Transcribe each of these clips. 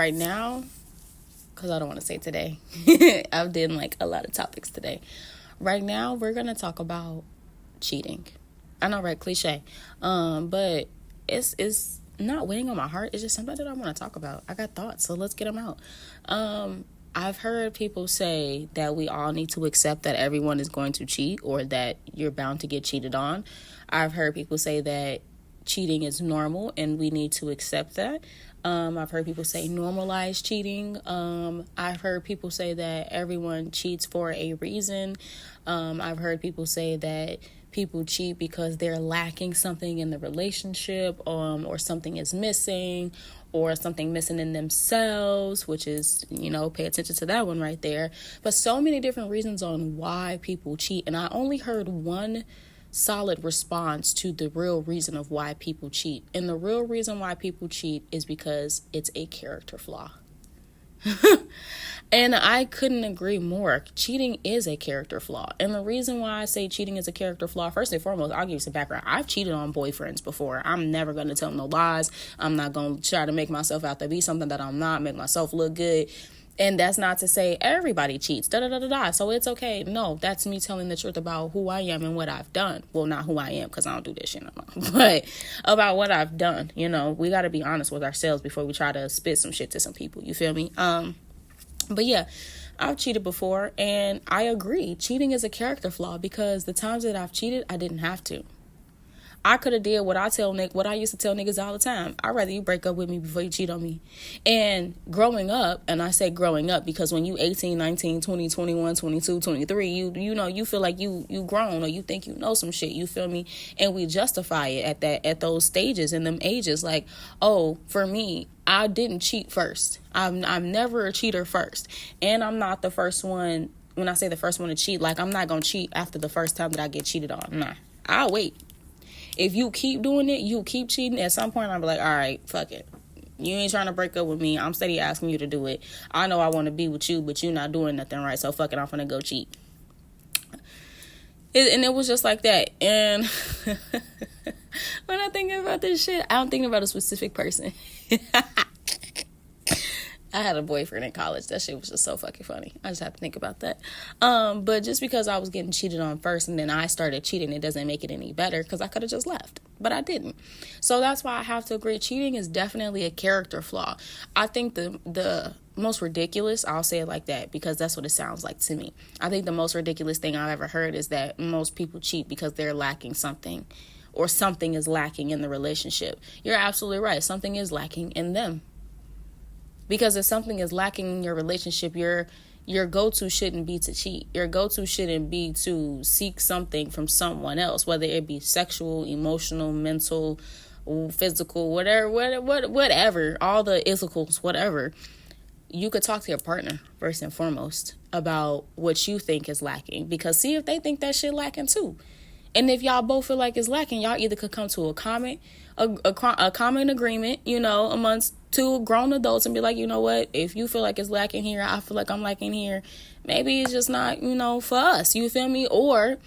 right now, because I don't want to say today. I've done like a lot of topics today. Right now, we're going to talk about cheating. I know, right? Cliche. But it's not weighing on my heart. It's just something that I want to talk about. I got thoughts, so let's get them out. I've heard people say that we all need to accept that everyone is going to cheat or that you're bound to get cheated on. I've heard people say that cheating is normal and we need to accept that. I've heard people say normalize cheating. I've heard people say that everyone cheats for a reason. I've heard people say that people cheat because they're lacking something in the relationship, or something is missing, or something missing in themselves, which is, pay attention to that one right there. But so many different reasons on why people cheat. And I only heard one solid response to the real reason of why people cheat. And the real reason why people cheat is because it's a character flaw. And I couldn't agree more. Cheating is a character flaw. And the reason why I say cheating is a character flaw, first and foremost, I'll give you some background. I've cheated on boyfriends before. I'm never going to tell no lies. I'm not going to try to make myself out to be something that I'm not, make myself look good. And that's not to say everybody cheats, so it's okay. No, that's me telling the truth about who I am and what I've done. Well, not who I am, because I don't do this shit no more. But about what I've done. We got to be honest with ourselves before we try to spit some shit to some people. You feel me? But yeah, I've cheated before, and I agree. Cheating is a character flaw because the times that I've cheated, I didn't have to. I could have did what I used to tell niggas all the time. I'd rather you break up with me before you cheat on me. And growing up, and I say growing up because when you 18, 19, 20, 21, 22, 23, you feel like you grown, or you think you know some shit, you feel me? And we justify it at those stages in them ages. Like, oh, for me, I didn't cheat first. I'm never a cheater first. And I'm not the first one. When I say the first one to cheat, like, I'm not going to cheat after the first time that I get cheated on. Nah, I'll wait. If you keep doing it, you keep cheating, at some point I'll be like, all right, fuck it. You ain't trying to break up with me. I'm steady asking you to do it. I know I want to be with you, but you're not doing nothing right, so fuck it, I'm finna go cheat. And it was just like that. And when I think about this shit, I don't think about a specific person. I had a boyfriend in college. That shit was just so fucking funny. I just have to think about that. But just because I was getting cheated on first and then I started cheating, it doesn't make it any better, because I could have just left. But I didn't. So that's why I have to agree. Cheating is definitely a character flaw. I think the most ridiculous, I'll say it like that because that's what it sounds like to me. I think the most ridiculous thing I've ever heard is that most people cheat because they're lacking something, or something is lacking in the relationship. You're absolutely right. Something is lacking in them. Because if something is lacking in your relationship, your go-to shouldn't be to cheat. Your go-to shouldn't be to seek something from someone else, whether it be sexual, emotional, mental, physical, whatever, all the isicals, whatever. You could talk to your partner first and foremost about what you think is lacking, because see if they think that shit lacking too. And if y'all both feel like it's lacking, y'all either could come to a common agreement, amongst two grown adults, and be like, you know what, if you feel like it's lacking here, I feel like I'm lacking here. Maybe it's just not, for us. You feel me? Or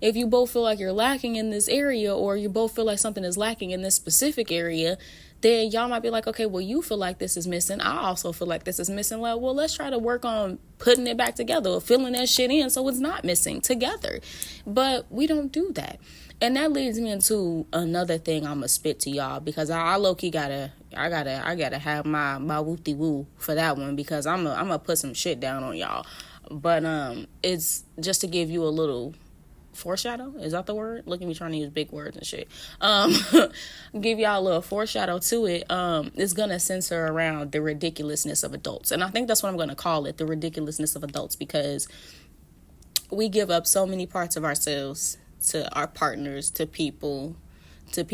if you both feel like you're lacking in this area, or you both feel like something is lacking in this specific area, then y'all might be like, okay, well, you feel like this is missing. I also feel like this is missing. Well, let's try to work on putting it back together, or filling that shit in so it's not missing together. But we don't do that. And that leads me into another thing I'm gonna spit to y'all, because I low-key gotta have my whoopty woo for that one, because I'm gonna put some shit down on y'all. But it's just to give you a little foreshadow. Is that the word? Look at me trying to use big words and shit. Give y'all a little foreshadow to it. It's gonna censor around the ridiculousness of adults, and I think that's what I'm gonna call it, the ridiculousness of adults, because we give up so many parts of ourselves to our partners, to people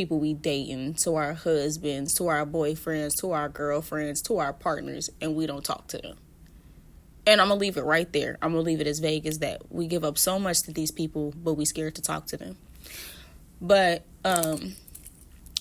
we dating, to our husbands, to our boyfriends, to our girlfriends, to our partners, and we don't talk to them. And I'm going to leave it right there. I'm going to leave it as vague as that. We give up so much to these people, but we scared to talk to them. But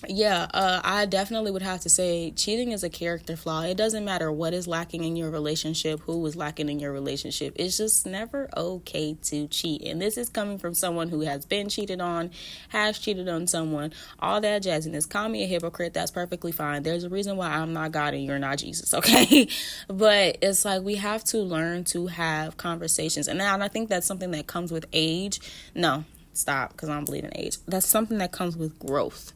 I definitely would have to say cheating is a character flaw. It doesn't matter what is lacking in your relationship, who is lacking in your relationship. It's just never okay to cheat. And this is coming from someone who has been cheated on, has cheated on someone, all that jazziness. Call me a hypocrite. That's perfectly fine. There's a reason why I'm not God and you're not Jesus, okay? But it's like we have to learn to have conversations. And I think that's something that comes with age. No, stop, because I don't believe in age. That's something that comes with growth.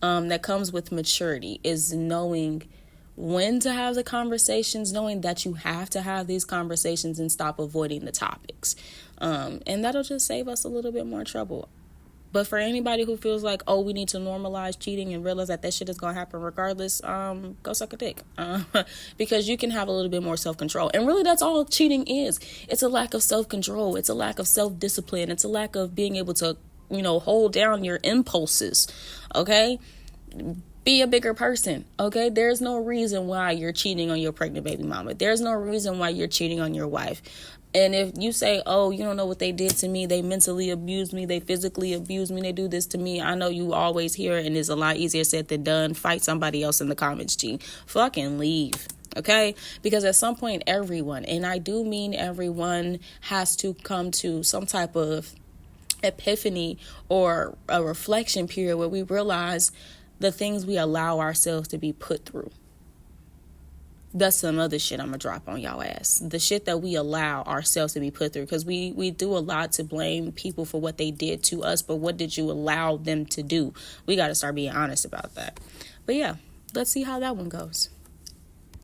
That comes with maturity, is knowing when to have the conversations, knowing that you have to have these conversations and stop avoiding the topics. And that'll just save us a little bit more trouble. But for anybody who feels like, oh, we need to normalize cheating and realize that shit is going to happen regardless, go suck a dick. Because you can have a little bit more self-control. And really, that's all cheating is. It's a lack of self-control. It's a lack of self-discipline. It's a lack of being able to, hold down your impulses. Okay? Be a bigger person, okay? There's no reason why you're cheating on your pregnant baby mama. There's no reason why you're cheating on your wife. And if you say, oh, you don't know what they did to me, they mentally abused me, they physically abused me, they do this to me, I know you always hear it, and it's a lot easier said than done. Fight somebody else in the comments, G. Fucking leave. Okay? Because at some point, everyone, and I do mean everyone, has to come to some type of epiphany or a reflection period where we realize the things we allow ourselves to be put through. That's some other shit I'm gonna drop on y'all ass. The shit that we allow ourselves to be put through, because we do a lot to blame people for what they did to us, but what did you allow them to do? We got to start being honest about that. But yeah, let's see how that one goes.